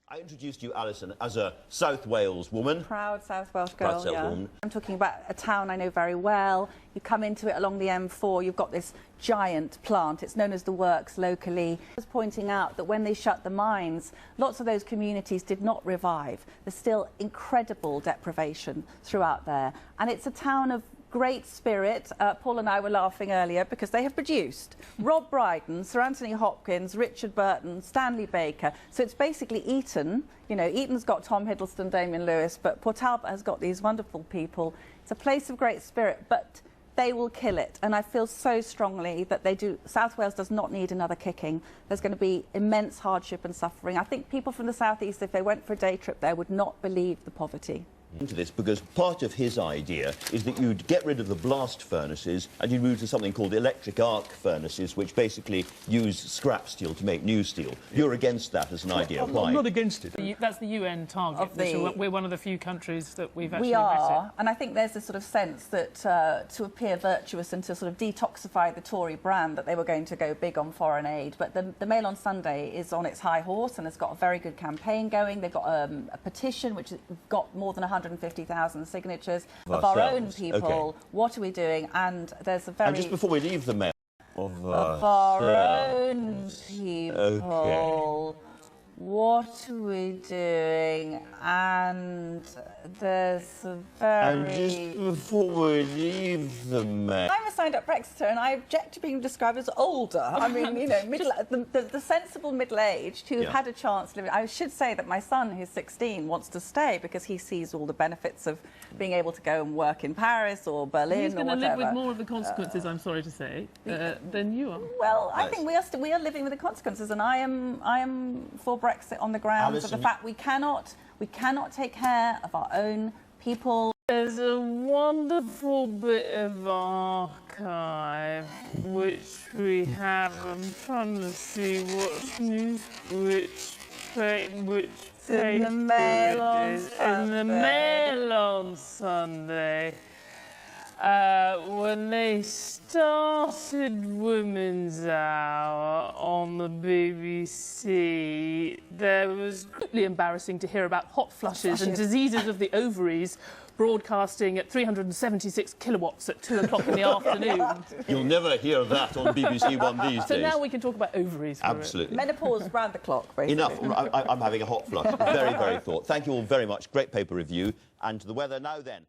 I introduced you, Allison, as a South Wales woman. Proud South Welsh girl, Proud South woman. I'm talking about a town I know very well. You come into it along the M4, you've got this giant plant. It's known as the Works locally. I was pointing out that when they shut the mines, lots of those communities did not revive. There's still incredible deprivation throughout there. And it's a town of great spirit. Paul and I were laughing earlier because they have produced Rob Brydon, Sir Anthony Hopkins, Richard Burton, Stanley Baker. So it's basically Eton. You know, Eton's got Tom Hiddleston, Damien Lewis, but Port Talbot has got these wonderful people. It's a place of great spirit, but they will kill it. And I feel so strongly that they do. South Wales does not need another kicking. There's going to be immense hardship and suffering. I think people from the southeast, if they went for a day trip there, would not believe the poverty. Into this because part of his idea is that you'd get rid of the blast furnaces and you'd move to something called electric arc furnaces, which basically use scrap steel to make new steel. You're against that as an idea. Why? I'm not against it. That's the UN target. We're one of the few countries that we've actually met it. We are, and I think there's this sort of sense that to appear virtuous and to sort of detoxify the Tory brand, that they were going to go big on foreign aid. But the Mail on Sunday is on its high horse and has got a very good campaign going. They've got a petition which has got more than 150,000 signatures of our own people. Okay. What are we doing? And there's a very... And just before we leave the Mail... Of our own people. Okay. What are we doing? And there's a very... And just before we leave the Mail... I'm a signed-up Brexiter and I object to being described as older. I mean, you know, the sensible middle-aged who have had a chance to live... I should say that my son, who's 16, wants to stay because he sees all the benefits of being able to go and work in Paris or Berlin or whatever. He's going to live with more of the consequences, I'm sorry to say, than you are. Well, I think we are living with the consequences, and I am for Brexit on the grounds of the fact we cannot take care of our own people. There's a wonderful bit of archive which we have. I'm trying to see what news, which in the Mail on Sunday. In the Mail on Sunday. When they started Women's Hour on the BBC, there was really embarrassing to hear about hot flushes and diseases of the ovaries broadcasting at 376 kilowatts at 2 o'clock in the afternoon. You'll never hear that on BBC One these days. So now we can talk about ovaries. Absolutely. Menopause round the clock, basically. Enough. I'm having a hot flush. Very, very thought. Thank you all very much. Great paper review. And to the weather now then.